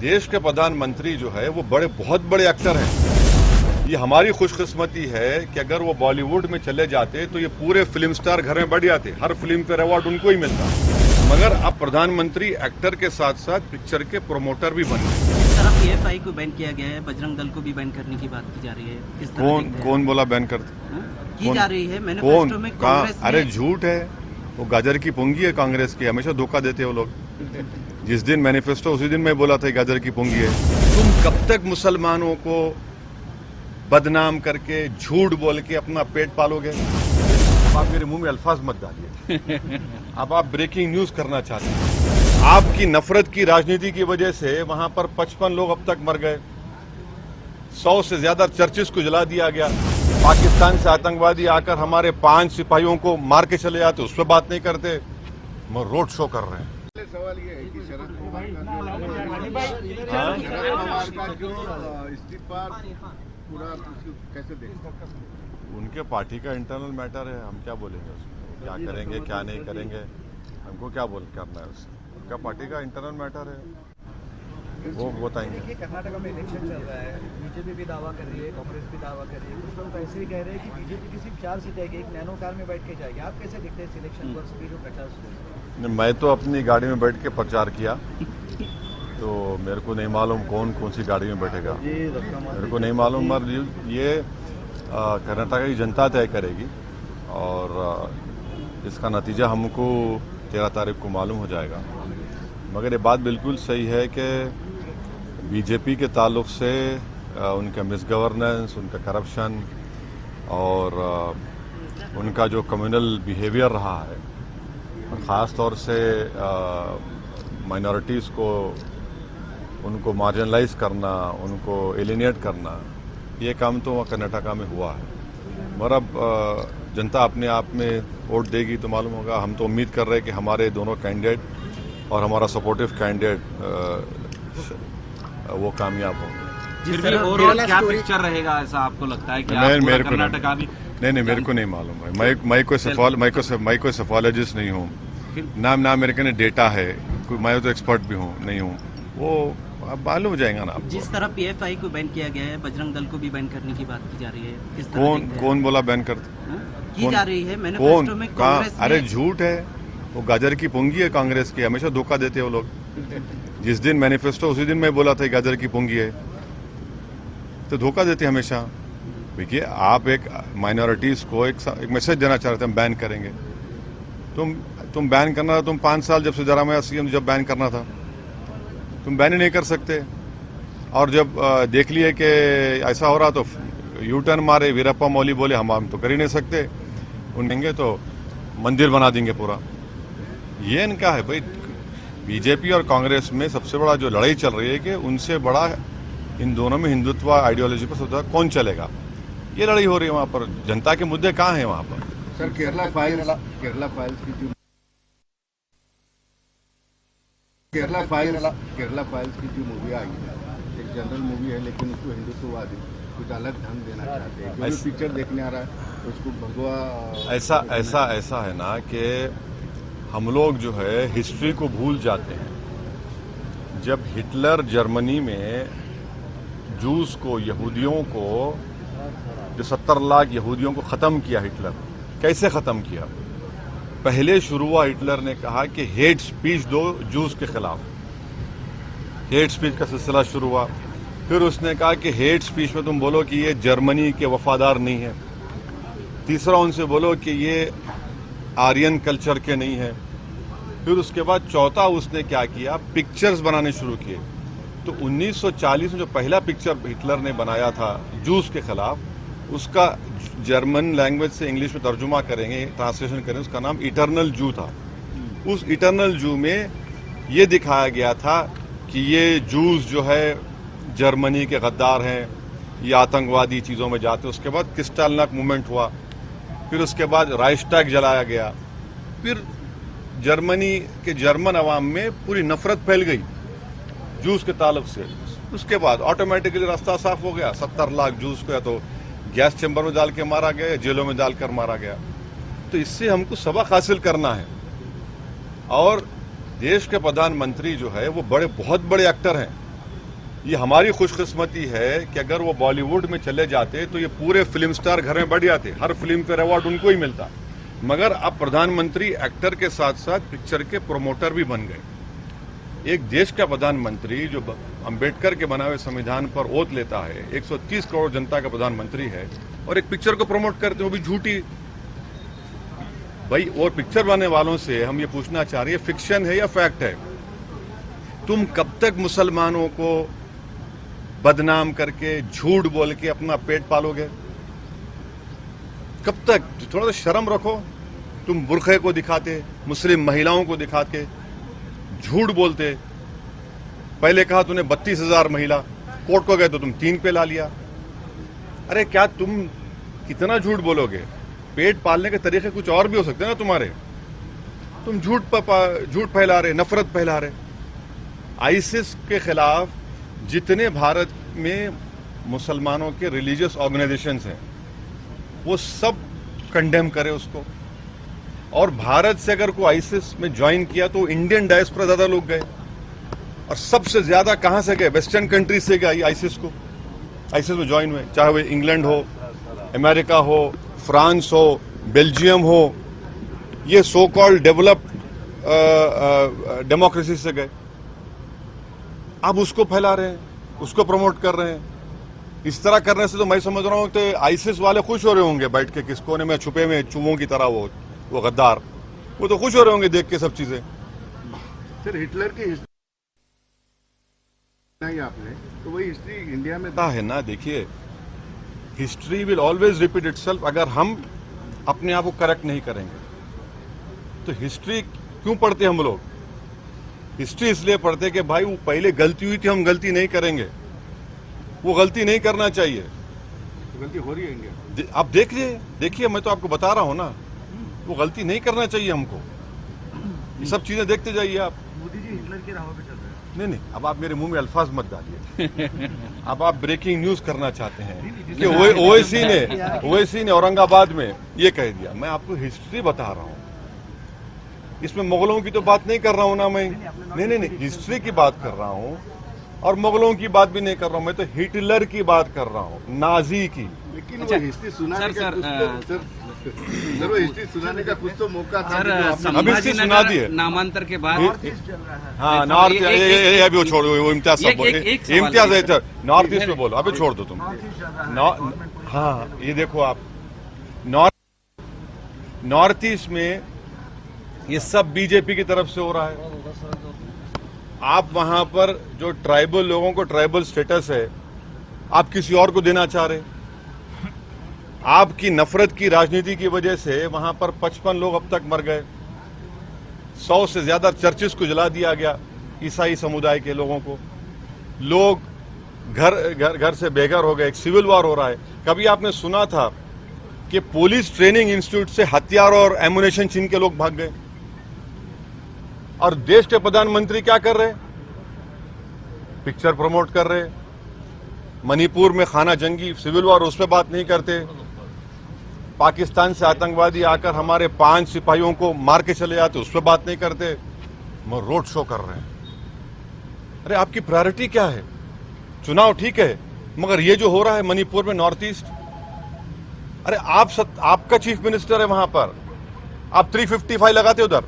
देश के प्रधानमंत्री जो है वो बहुत बड़े एक्टर हैं। ये हमारी खुशकिस्मती है कि अगर वो बॉलीवुड में चले जाते तो ये पूरे फिल्म स्टार घर में बढ़ जाते, हर फिल्म पे अवार्ड उनको ही मिलता। मगर अब प्रधानमंत्री एक्टर के साथ साथ पिक्चर के प्रोमोटर भी बन गए। इस तरफ पीएफआई को बैन किया गया है, बजरंग दल को भी बैन करने की बात की जा रही है। किस तरह कौन बोला बैन करते? की जा रही है मैनिफेस्टो में कांग्रेस ने। अरे झूठ है, वो गाजर की पुंगी है कांग्रेस की, हमेशा धोखा देते हैं वो लोग। जिस दिन मैनिफेस्टो उसी दिन मैं बोला था गाजर की पुंगी है। तुम कब तक मुसलमानों को बदनाम करके झूठ बोल के अपना पेट पालोगे? अब आप मेरे मुंह में अल्फाज मत डालिए। अब आप ब्रेकिंग न्यूज करना चाहते हैं। आपकी नफरत की राजनीति की वजह से वहां पर 55 लोग अब तक मर गए, 100 से ज्यादा चर्चेस को जला दिया गया। पाकिस्तान से आतंकवादी आकर हमारे 5 सिपाहियों को मार के चले जाते, उस पर बात नहीं करते, वो रोड शो कर रहे हैं। सवाल ये है कि शरद पवार का जो इस्तीफा पूरा कैसे देखते? उनके पार्टी का इंटरनल मैटर है, हम क्या बोलेंगे उसमें, क्या करेंगे क्या नहीं करेंगे, हमको क्या करना है उससे। उनका पार्टी का इंटरनल मैटर है, वो बताएंगे। कर्नाटक में इलेक्शन चल रहा है, बीजेपी भी दावा कर रही है, कांग्रेस भी दावा कर रही है, कुछ लोग ऐसे ही कह रहे हैं कि बीजेपी की सिर्फ 4 सीटें आएगी, एक नैनो कार में बैठ के जाएगी। आप कैसे देखते हैं सिलेक्शन पर स्पीड और प्रचार शुरू? मैं तो अपनी गाड़ी में बैठ के प्रचार किया, तो मेरे को नहीं मालूम कौन सी गाड़ी में बैठेगा, मेरे को नहीं मालूम। मगर ये कर्नाटक की जनता तय करेगी और इसका नतीजा हमको 13 तारीख को मालूम हो जाएगा। मगर ये बात बिल्कुल सही है कि बीजेपी के ताल्लुक से उनका मिसगवर्नेंस, उनका करप्शन और उनका जो कम्युनल बिहेवियर रहा है, ख़ास तौर से माइनॉरिटीज़ को उनको मार्जिनलाइज करना, उनको एलिनेट करना, ये काम तो कर्नाटका में हुआ है। मगर अब जनता अपने आप में वोट देगी तो मालूम होगा। हम तो उम्मीद कर रहे हैं कि हमारे दोनों कैंडिडेट और हमारा सपोर्टिव कैंडिडेट वो कामयाब होंगे। जिस तरह ओवरऑल क्या पिक्चर रहेगा, ऐसा आपको लगता है कि कर्नाटका भी? नहीं, मेरे को नहीं मालूम है। मैं कोई सेफोलॉजिस्ट नहीं हूँ, ना मेरे के डेटा है, मैं तो एक्सपर्ट भी हूँ नहीं हूँ, वो अब मालूम हो जाएगा ना आपको। जिस तरह पीएफआई को बैन किया गया है, बजरंग दल को भी बैन करने की बात की जा रही है। किस तरह कौन बोला बैन करते? की जा रही है मैनिफेस्टो में कांग्रेस ने। अरे झूठ है, वो गाजर की पुंगी है कांग्रेस की, हमेशा धोखा देते हैं वो लोग। जिस दिन मैनिफेस्टो उसी दिन मैं बोला था गाजर की पुंगी है, तो धोखा देते हमेशा। देखिए, आप एक माइनॉरिटीज को एक मैसेज देना चाह रहे थे, हम बैन करेंगे। तुम बैन करना था, तुम 5 साल जब सिद्धरामैया सीएम जब बैन करना था, तुम बैन ही नहीं कर सकते। और जब देख लिए कि ऐसा हो रहा तो यू टर्न मारे, वीरप्पा मौली बोले हम तो कर ही नहीं सकते, उनके तो मंदिर बना देंगे पूरा। ये इनका है भाई। बीजेपी और कांग्रेस में सबसे बड़ा जो लड़ाई चल रही है कि उनसे बड़ा इन दोनों में हिंदुत्व आइडियोलॉजी पर सबसे कौन चलेगा, ये लड़ाई हो रही है वहाँ पर। जनता के मुद्दे कहाँ हैं वहाँ पर? सर, केरला फाइल्स की जो मूवी आई है, एक जनरल मूवी है, लेकिन उसको हिंदुत्ववादी कुछ अलग ढंग देना चाहते हैं। जो भी पिक्चर देखने आ रहा है उसको भगवा ऐसा है ना कि हम लोग जो है हिस्ट्री को भूल जाते हैं। जब हिटलर जर्मनी में जूस को, यहूदियों को, जो 70 लाख यहूदियों को ख़त्म किया, हिटलर कैसे ख़त्म किया? पहले शुरू हुआ, हिटलर ने कहा कि हेट स्पीच दो जूस के खिलाफ, हेट स्पीच का सिलसिला शुरू हुआ। फिर उसने कहा कि हेट स्पीच में तुम बोलो कि ये जर्मनी के वफादार नहीं है। तीसरा उनसे बोलो कि ये आर्यन कल्चर के नहीं है। फिर उसके बाद चौथा उसने क्या किया, पिक्चर्स बनाने शुरू किए। तो 1940 में जो पहला पिक्चर हिटलर ने बनाया था जूस के खिलाफ, उसका जर्मन लैंग्वेज से इंग्लिश में तर्जुमा करेंगे, ट्रांसलेशन करेंगे, उसका नाम इटर्नल जू था। उस इटर्नल जू में ये दिखाया गया था कि ये जूस जो है जर्मनी के गद्दार हैं, ये आतंकवादी चीज़ों में जाते। उसके बाद क्रिस्टालनाक मूवमेंट हुआ, फिर उसके बाद राइक्सटैग जलाया गया, फिर जर्मनी के जर्मन अवाम में पूरी नफरत फैल गई जूस के ताल्लुक से। उसके बाद ऑटोमेटिकली रास्ता साफ हो गया। 70 लाख जूस को या तो गैस चैम्बर में डाल के मारा गया या जेलों में डालकर मारा गया। तो इससे हमको सबक हासिल करना है। और देश के प्रधानमंत्री जो है वो बहुत बड़े एक्टर हैं। ये हमारी खुशकिस्मती है कि अगर वो बॉलीवुड में चले जाते तो ये पूरे फिल्म स्टार घर में बढ़ जाते, हर फिल्म पर अवार्ड उनको ही मिलता। मगर अब प्रधानमंत्री एक्टर के साथ साथ पिक्चर के प्रोमोटर भी बन गए। एक देश का प्रधानमंत्री जो अंबेडकर के बनाए हुए संविधान पर ओथ लेता है, 130 करोड़ जनता का प्रधानमंत्री है, और एक पिक्चर को प्रमोट करते हैं, वो भी झूठी। भाई, और पिक्चर बनाने वालों से हम ये पूछना चाह रहे हैं, फिक्शन है या फैक्ट है? तुम कब तक मुसलमानों को बदनाम करके, झूठ बोल के अपना पेट पालोगे? कब तक? थोड़ा सा शर्म रखो। तुम बुरखे को दिखाते, मुस्लिम महिलाओं को दिखाते, झूठ बोलते। पहले कहा तूने 32,000 महिला, कोर्ट को गए तो तुम 3 पे ला लिया। अरे क्या तुम कितना झूठ बोलोगे? पेट पालने के तरीके कुछ और भी हो सकते हैं ना तुम्हारे। तुम झूठ फैला रहे, नफरत फैला रहे। आईसिस के खिलाफ जितने भारत में मुसलमानों के रिलीजियस ऑर्गेनाइजेशंस हैं, वो सब कंडेम करे उसको। और भारत से अगर कोई आईसिस में ज्वाइन किया तो इंडियन डायस्पोरा ज्यादा लोग गए, और सबसे ज्यादा कहां से गए? वेस्टर्न कंट्री से गए आईसिस में ज्वाइन हुए, चाहे वो इंग्लैंड हो, अमेरिका हो, फ्रांस हो, बेल्जियम हो, ये सो कॉल्ड डेवलप्ड डेमोक्रेसी से गए। अब उसको फैला रहे हैं, उसको प्रमोट कर रहे हैं। इस तरह करने से तो मैं समझ रहा हूं कि आईसिस वाले खुश हो रहे होंगे बैठ के, किस कोने में छुपे में चूहों की तरह वो गद्दार, वो तो खुश हो रहे होंगे देख के सब चीजें। सर, हिटलर की हिस्ट्री आपने, तो वही हिस्ट्री इंडिया में है ना। देखिए, history will always repeat itself अगर हम अपने आप को करेक्ट नहीं करेंगे। तो हिस्ट्री क्यों पढ़ते हम लोग? हिस्ट्री इसलिए पढ़ते कि भाई वो पहले गलती हुई थी, हम गलती नहीं करेंगे। वो गलती नहीं करना चाहिए। तो गलती हो रही है इंडिया। आप देखिए, मैं तो आपको बता रहा हूं ना, वो गलती नहीं करना चाहिए हमको। ये सब चीजें देखते जाइए आप। मोदी जी हिटलर के राह पे चल रहे हैं। नहीं, अब आप मेरे मुंह में अल्फाज मत डालिए। अब आप ब्रेकिंग न्यूज करना चाहते हैं कि ओवैसी ने औरंगाबाद में ये कह दिया। मैं आपको हिस्ट्री बता रहा हूं, इसमें मुगलों की तो बात नहीं कर रहा हूं ना मैं। नहीं, हिस्ट्री की बात कर रहा हूं, और मुगलों की बात भी नहीं कर रहा हूं। मैं तो हिटलर की बात कर रहा हूं, नाजी की। लेकिन अच्छा, वो हिस्ट्री सुनाने का सर, कुछ तो सर, वो हिस्ट्री सुनाने का कुछ तो मौका था। सर, जो आपने- अभी इससे सुना दिए। नामांतर के बाद नॉर्थ ईस्ट चल रहा है। हाँ, नॉर्थ अभी वो छोड़ो, वो इम्तियाज साहब बोलो। एक सवाल इम्तियाज है, नॉर्थ ईस्ट में बोलो, अभी छोड़ दो तुम। नॉर्थ ईस्ट चल रहा है। हाँ, ये देखो आप, नॉर्थ ईस्ट में ये सब बीजेपी की तरफ से हो रहा है। आप वहां पर जो ट्राइबल लोगों को ट्राइबल स्टेटस है, आप किसी और को देना चाह रहे। आपकी नफरत की राजनीति की वजह से वहां पर 55 लोग अब तक मर गए। 100 से ज्यादा चर्चेस को जला दिया गया, ईसाई समुदाय के लोगों को। लोग घर से बेघर हो गए। एक सिविल वॉर हो रहा है। कभी आपने सुना था कि पुलिस ट्रेनिंग इंस्टीट्यूट से हथियार और एमुनेशन छीन के लोग भाग गए? और देश के प्रधानमंत्री क्या कर रहे? पिक्चर प्रमोट कर रहे। मणिपुर में खाना जंगी सिविल वॉर, उस पर बात नहीं करते। पाकिस्तान से आतंकवादी आकर हमारे 5 सिपाहियों को मार के चले जाते, उस पर बात नहीं करते। वो रोड शो कर रहे हैं। अरे आपकी प्रायोरिटी क्या है? चुनाव ठीक है, मगर ये जो हो रहा है मणिपुर में, नॉर्थ ईस्ट, अरे आपका चीफ मिनिस्टर है वहां पर, आप 355 लगाते उधर।